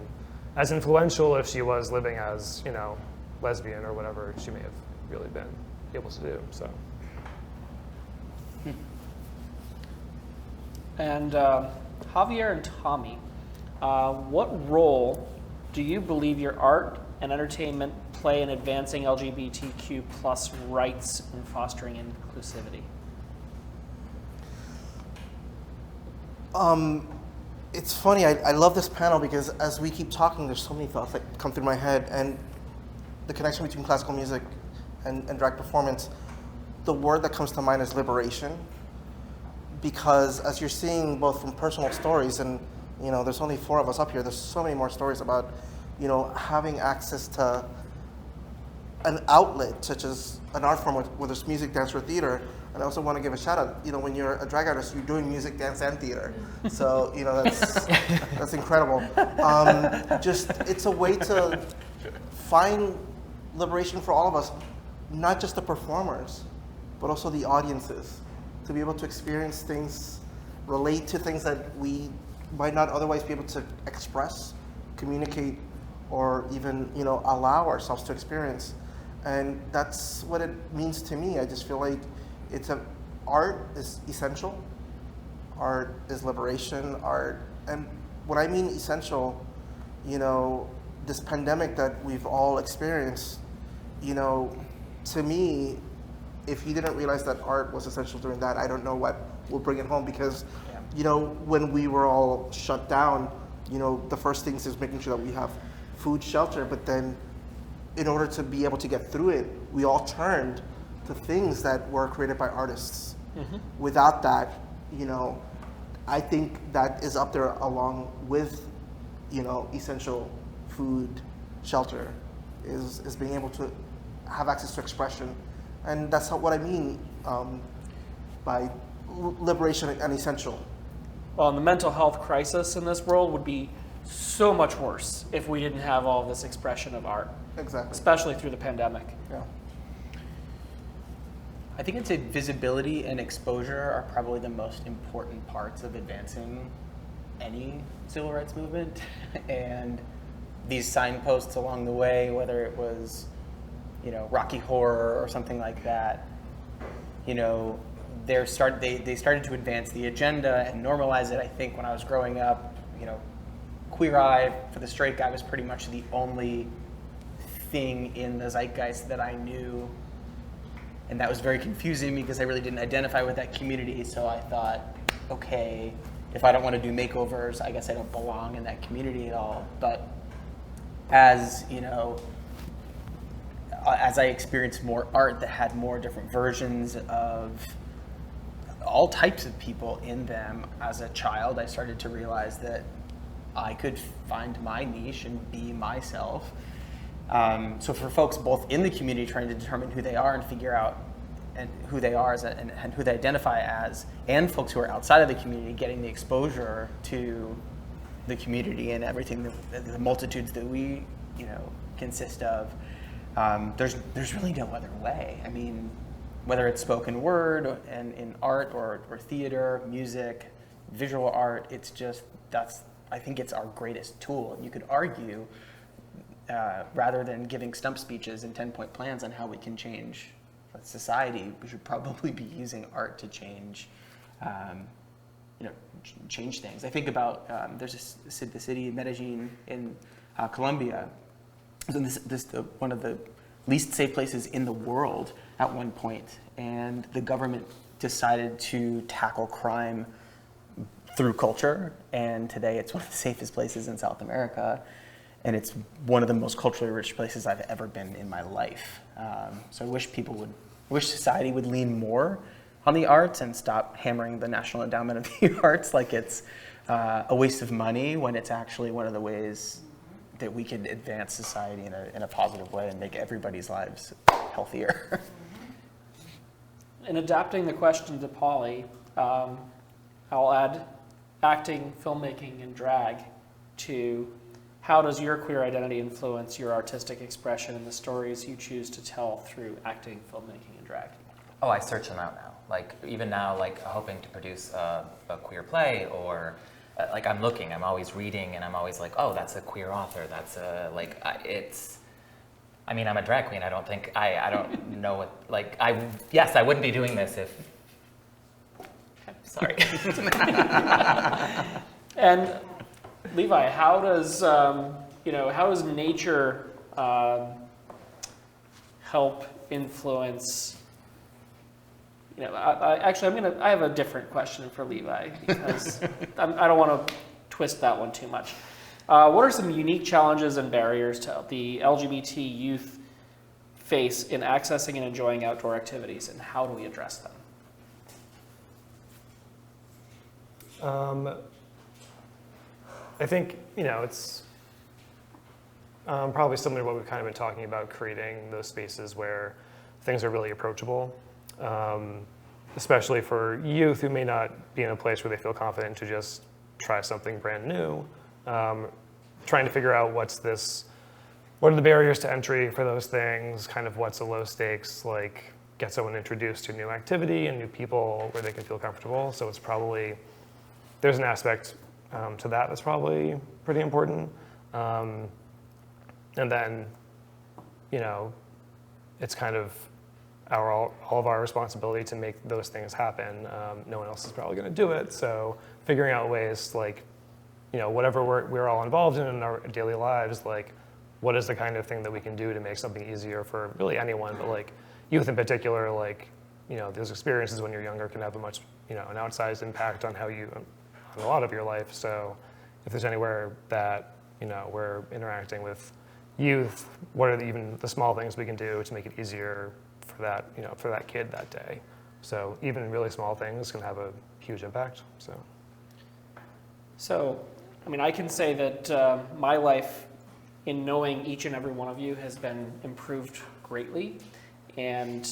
as influential if she was living as, you know, lesbian or whatever she may have really been able to do. So. And Javier and Tommy, what role do you believe your art and entertainment play in advancing LGBTQ plus rights and fostering inclusivity? It's funny, I love this panel because as we keep talking, there's so many thoughts that come through my head, and the connection between classical music and drag performance, the word that comes to mind is liberation. Because as you're seeing both from personal stories, and there's only 4 of us up here, there's so many more stories about, having access to an outlet such as an art form, whether it's music, dance, or theater. And I also want to give a shout out, when you're a drag artist, you're doing music, dance, and theater. So, that's incredible. It's a way to find liberation for all of us, not just the performers, but also the audiences, to be able to experience things, relate to things that we might not otherwise be able to express, communicate, or even, allow ourselves to experience. And that's what it means to me. I just feel like art is essential. Art is liberation. And when I mean essential, this pandemic that we've all experienced, to me, if you didn't realize that art was essential during that, I don't know what will bring it home, because, when we were all shut down, the first things is making sure that we have food, shelter, but then in order to be able to get through it, we all turned to things that were created by artists. Mm-hmm. Without that, I think that is up there along with, essential food, shelter, is being able to have access to expression. And that's what I mean by liberation and essential. Well, and the mental health crisis in this world would be so much worse if we didn't have all this expression of art. Exactly. Especially through the pandemic. Yeah. I think it's visibility and exposure are probably the most important parts of advancing any civil rights movement. And these signposts along the way, whether it was, Rocky Horror or something like that, they started to advance the agenda and normalize it. I think when I was growing up, Queer Eye for the straight guy was pretty much the only thing in the zeitgeist that I knew. And that was very confusing because I really didn't identify with that community. So I thought, okay, if I don't want to do makeovers, I guess I don't belong in that community at all. But as I experienced more art that had more different versions of all types of people in them as a child, I started to realize that I could find my niche and be myself. So for folks both in the community trying to determine who they are and figure out and who they are and who they identify as, and folks who are outside of the community getting the exposure to the community and everything, the multitudes that we consist of, there's really no other way. I mean, whether it's spoken word and in art or theater, music, visual art, it's just, I think it's our greatest tool. And you could argue, rather than giving stump speeches and 10-point plans on how we can change society, we should probably be using art to change, change things. I think about there's the city of Medellin in Colombia. So this one of the least safe places in the world at one point, and the government decided to tackle crime through culture, and today it's one of the safest places in South America, and it's one of the most culturally rich places I've ever been in my life. So I wish society would lean more on the arts and stop hammering the National Endowment of the Arts like it's a waste of money, when it's actually one of the ways that we can advance society in a positive way and make everybody's lives healthier. In adapting the question to Polly, I'll add acting, filmmaking, and drag to how does your queer identity influence your artistic expression and the stories you choose to tell through acting, filmmaking, and drag? Oh, I search them out now. Like, even now, like, hoping to produce a queer play, or I'm looking, I'm always reading, and I'm always like, oh, that's a queer author, that's a, I'm a drag queen, I don't know what, yes, I wouldn't be doing this if, sorry. And Levi, how does nature help influence I have a different question for Levi because I don't want to twist that one too much. What are some unique challenges and barriers to the LGBT youth face in accessing and enjoying outdoor activities, and how do we address them? I think, it's probably similar to what we've kind of been talking about, creating those spaces where things are really approachable, especially for youth who may not be in a place where they feel confident to just try something brand new. Trying to figure out what are the barriers to entry for those things, kind of what's a low stakes, like get someone introduced to a new activity and new people where they can feel comfortable. So it's probably, there's an aspect to that that's probably pretty important. And then, it's kind of all of our responsibility to make those things happen. No one else is probably going to do it. So figuring out ways like, whatever we're all involved in our daily lives, like what is the kind of thing that we can do to make something easier for really anyone, but like youth in particular, like, those experiences when you're younger can have a much, an outsized impact on on a lot of your life. So if there's anywhere that, we're interacting with youth, what are even the small things we can do to make it easier for that, for that kid that day? So even really small things can have a huge impact. So, I can say that my life in knowing each and every one of you has been improved greatly. And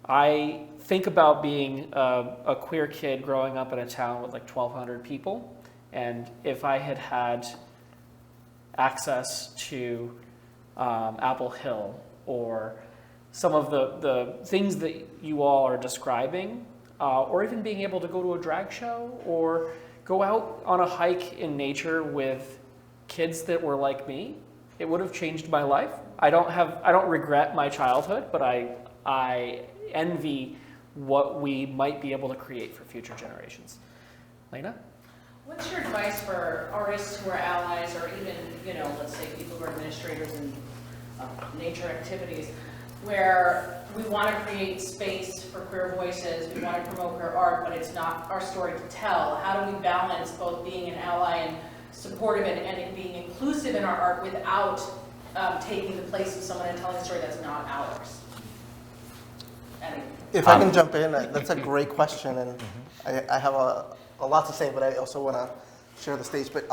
I think about being a queer kid growing up in a town with like 1,200 people. And if I had had access to Apple Hill or some of the things that you all are describing, or even being able to go to a drag show or go out on a hike in nature with kids that were like me, it would have changed my life. I don't regret my childhood, but I envy what we might be able to create for future generations. Lena? What's your advice for artists who are allies, or even, let's say people who are administrators in nature activities, where we want to create space for queer voices, we want to promote queer art, but it's not our story to tell? How do we balance both being an ally and supportive and being inclusive in our art without taking the place of someone and telling a story that's not ours? If I can jump in, that's a great question, and I have a lot to say, but I also want to share the stage. But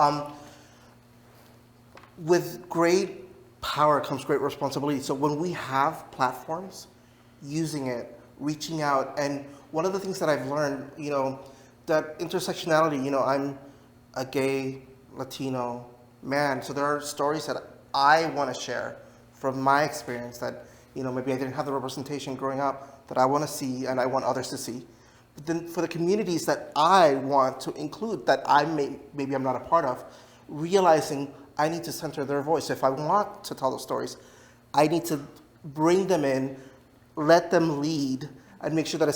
with great power comes great responsibility. So when we have platforms, using it, reaching out, and one of the things that I've learned, that intersectionality, I'm a gay, Latino man, so there are stories that I want to share from my experience that, maybe I didn't have the representation growing up that I want to see and I want others to see. But then for the communities that I want to include that maybe I'm not a part of, realizing I need to center their voice. If I want to tell those stories, I need to bring them in, let them lead, and make sure that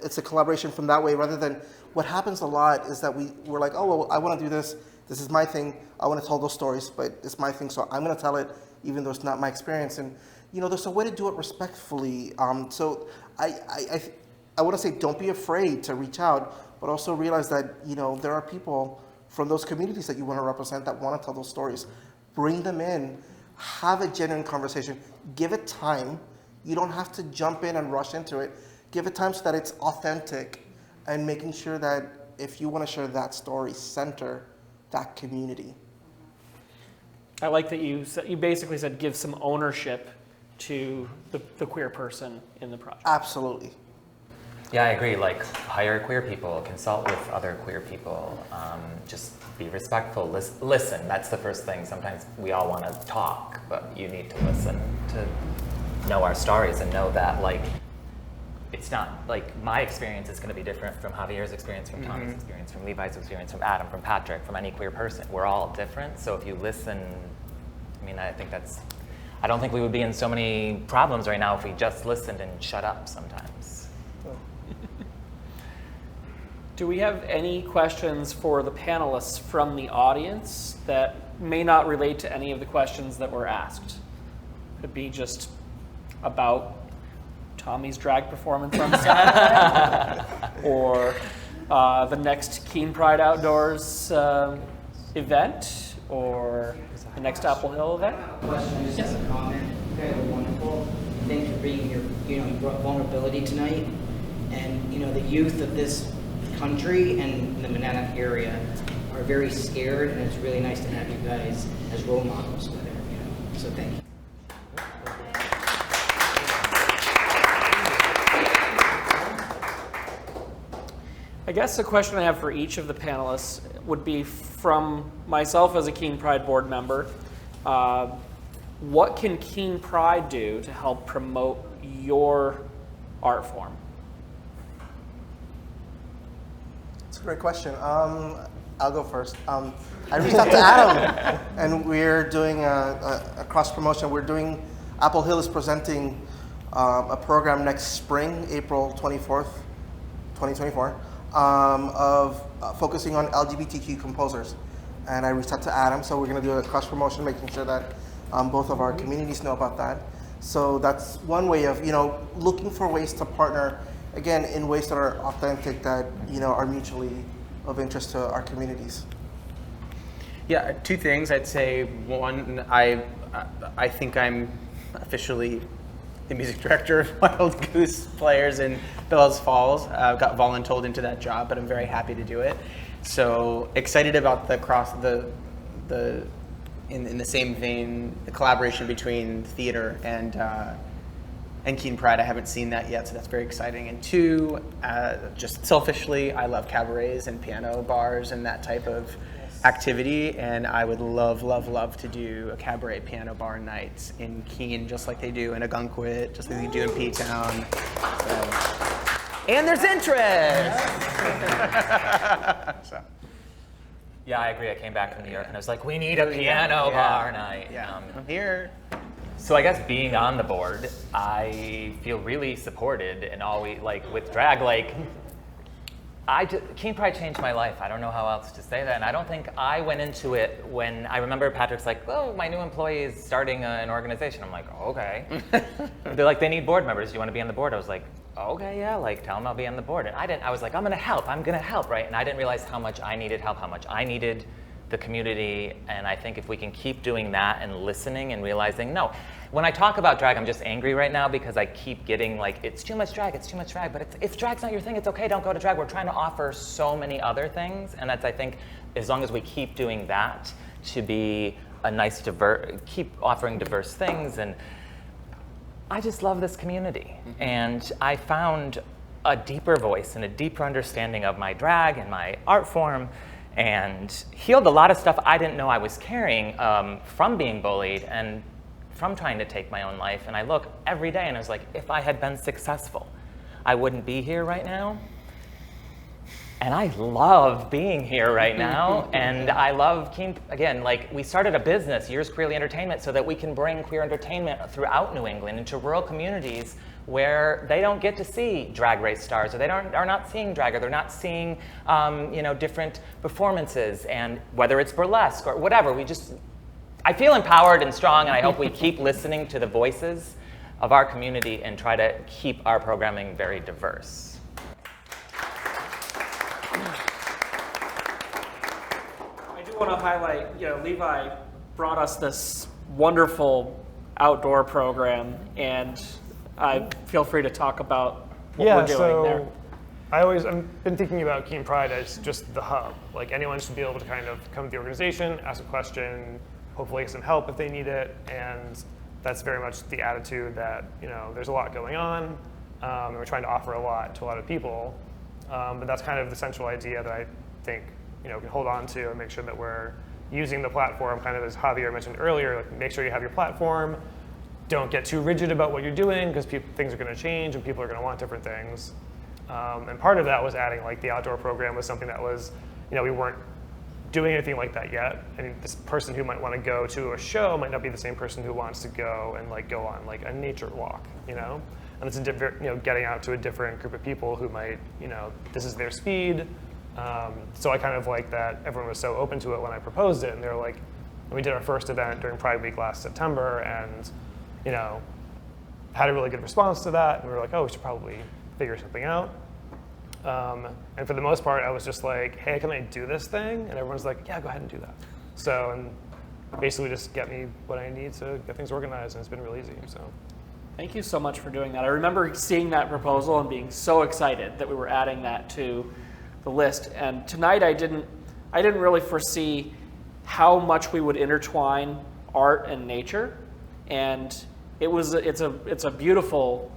it's a collaboration from that way, rather than what happens a lot is that we're like, oh, well, I want to do this. This is my thing. I want to tell those stories, but it's my thing, so I'm going to tell it, even though it's not my experience. And there's a way to do it respectfully. So I want to say, don't be afraid to reach out, but also realize that there are people from those communities that you want to represent that want to tell those stories. Bring them in, have a genuine conversation, give it time. You don't have to jump in and rush into it. Give it time so that it's authentic, and making sure that if you want to share that story, center that community. I like that you basically said give some ownership to the queer person in the project. Absolutely. Yeah, I agree. Like, hire queer people, consult with other queer people, just be respectful, listen. That's the first thing. Sometimes we all want to talk, but you need to listen to know our stories and know that, like, it's not, like, my experience is going to be different from Javier's experience, from Tommy's experience, from Levi's experience, from Adam, from Patrick, from any queer person. We're all different, so if you listen, I don't think we would be in so many problems right now if we just listened and shut up sometimes. Do we have any questions for the panelists from the audience that may not relate to any of the questions that were asked? Could be just about Tommy's drag performance on Saturday, or the next Keene Pride Outdoors event, or the next Apple Hill event. Question, just as a comment. You guys are wonderful. Thanks for bringing your, you brought vulnerability tonight, and the youth of this country and the Monadnock area are very scared, and it's really nice to have you guys as role models with it. So thank you. I guess the question I have for each of the panelists would be, from myself as a Keene Pride board member, what can Keene Pride do to help promote your art form? That's a great question. I'll go first. I reached out to Adam, and we're doing a cross promotion. Apple Hill is presenting a program next spring, April 24th, 2024, of focusing on LGBTQ composers. And I reached out to Adam, so we're going to do a cross promotion, making sure that both of our communities know about that. So that's one way of looking for ways to partner, again, in ways that are authentic, that are mutually of interest to our communities. Yeah, two things. I'd say one, I think I'm officially the music director of Wild Goose Players in Bellows Falls. Got voluntold into that job, but I'm very happy to do it. So excited about in the same vein, the collaboration between theater and Keene Pride. I haven't seen that yet, so that's very exciting. And two, just selfishly, I love cabarets and piano bars and that type of activity, and I would love, love, love to do a cabaret piano bar night in Keene, just like they do in Ogunquit, just like they do in P-Town. So. And there's interest! So. Yeah, I agree. I came back from New York and I was like, we need a piano bar night. Yeah, I'm here. So I guess being on the board, I feel really supported, and always, with drag, Keene Pride changed my life. I don't know how else to say that. And I don't think I went into it when I remember Patrick's like, oh, my new employee is starting an organization. I'm like, oh, okay. They're like, they need board members. Do you want to be on the board? I was like, okay, yeah, tell them I'll be on the board. And I was like, I'm going to help, right? And I didn't realize how much I needed help, how much I needed the community. And I think if we can keep doing that and listening and realizing, no, when I talk about drag, I'm just angry right now because I keep getting it's too much drag, but if drag's not your thing, it's okay, don't go to drag. We're trying to offer so many other things, and that's, I think, as long as we keep doing that, to be a nice, keep offering diverse things, and I just love this community. Mm-hmm. And I found a deeper voice and a deeper understanding of my drag and my art form, and healed a lot of stuff I didn't know I was carrying from being bullied and from trying to take my own life. And I look every day and I was like, if I had been successful, I wouldn't be here right now. And I love being here right now. And I love Keene, again, we started a business, Years Queerly Entertainment, so that we can bring queer entertainment throughout New England into rural communities where they don't get to see drag race stars, or they are not seeing drag, or they're not seeing different performances, and whether it's burlesque or whatever, I feel empowered and strong, and I hope we keep listening to the voices of our community and try to keep our programming very diverse. I do want to highlight, Levi brought us this wonderful outdoor program, and feel free to talk about what we're doing there. I've been thinking about Keene Pride as just the hub. Anyone should be able to kind of come to the organization, ask a question, hopefully get some help if they need it, and that's very much the attitude that, there's a lot going on, and we're trying to offer a lot to a lot of people, but that's kind of the central idea that I think, we can hold on to and make sure that we're using the platform, kind of as Javier mentioned earlier, make sure you have your platform, don't get too rigid about what you're doing, because things are going to change and people are going to want different things. And part of that was adding the outdoor program was something that was, we weren't doing anything like that yet. And this person who might want to go to a show might not be the same person who wants to go and go on a nature walk, And it's a different, getting out to a different group of people who might, this is their speed. So I kind of like that everyone was so open to it when I proposed it, and they were like, we did our first event during Pride Week last September, and had a really good response to that, and we were like, oh, we should probably figure something out. And for the most part, I was just like, hey, can I do this thing? And everyone's like, yeah, go ahead and do that. So, and basically just get me what I need to get things organized, and it's been really easy, so. Thank you so much for doing that. I remember seeing that proposal and being so excited that we were adding that to the list. And tonight I didn't really foresee how much we would intertwine art and nature. And it's a beautiful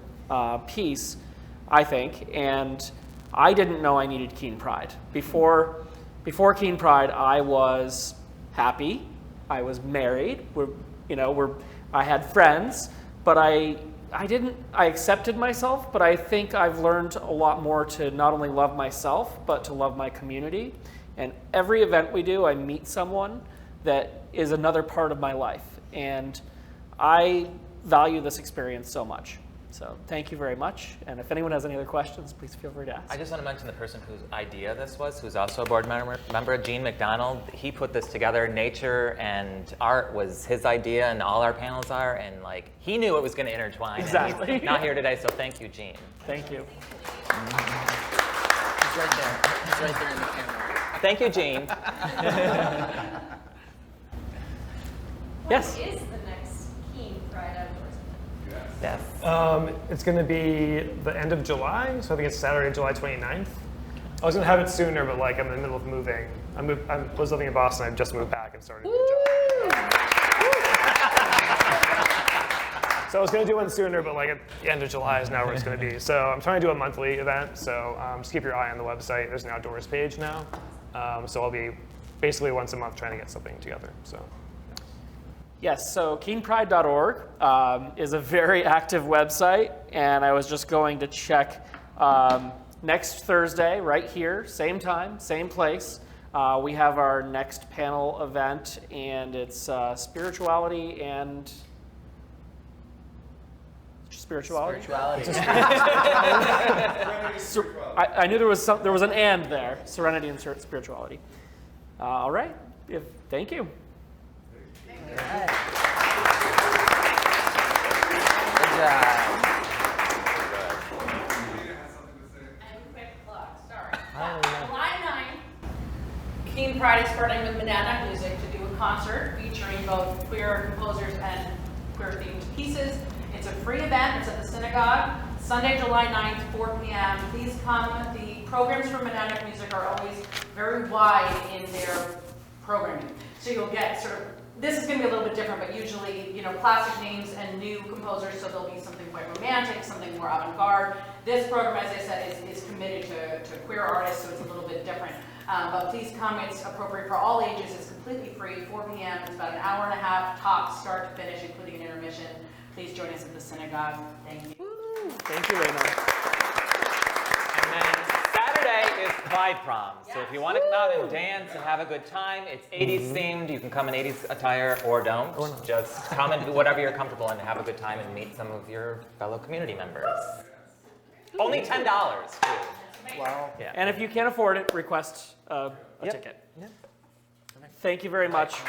piece, I think. And I didn't know I needed Keene Pride. Before Keene Pride, I was happy. I was married. I had friends, but I accepted myself, but I think I've learned a lot more to not only love myself, but to love my community. And every event we do, I meet someone that is another part of my life. And I value this experience so much. So thank you very much. And if anyone has any other questions, please feel free to ask. I just want to mention the person whose idea this was, who's also a board member, Gene McDonald. He put this together. Nature and art was his idea, and all our panels are. And like, he knew it was going to intertwine. Exactly. And he's not here today, so thank you, Gene. Thank you. He's right there. He's right there in the camera. Thank you, Gene. Yes. What is the next Keene Pride Outdoors? Yes. It's going to be the end of July, so I think it's Saturday, July 29th. I was going to have it sooner, but like I'm in the middle of moving. I was living in Boston. I just moved back and started a new job. So I was going to do one sooner, but like at the end of July is now where it's going to be. So I'm trying to do a monthly event. So just keep your eye on the website. There's an outdoors page now. So I'll be basically once a month trying to get something together. So. Yes, so keenepride.org is a very active website, and I was just going to check next Thursday, right here, same time, same place. We have our next panel event, and it's spirituality and spirituality. So, I knew there was an and there, serenity and spirituality. All right, thank you. Good job. And quick plug, sorry. July 9th, Keene Pride is partnering with Monadnock Music to do a concert featuring both queer composers and queer-themed pieces. It's a free event. It's at the synagogue. Sunday, July 9th, 4 p.m. Please come. The programs from Monadnock Music are always very wide in their programming. So you'll get sort of, this is going to be a little bit different, but usually, classic names and new composers, so there'll be something quite romantic, something more avant-garde. This program, as I said, is committed to queer artists, so it's a little bit different. But please come. It's appropriate for all ages. It's completely free, 4 p.m. It's about an hour and a half top, start to finish, including an intermission. Please join us at the synagogue. Thank you. Thank you, Raymond. And then Saturday is Pride Prom. So if you want to come out and dance and have a good time, it's 80s themed. You can come in 80s attire or don't. Just come and do whatever you're comfortable in and have a good time and meet some of your fellow community members. Only $10 too. Wow. Yeah. And if you can't afford it, request a ticket. Yep. Thank you very much.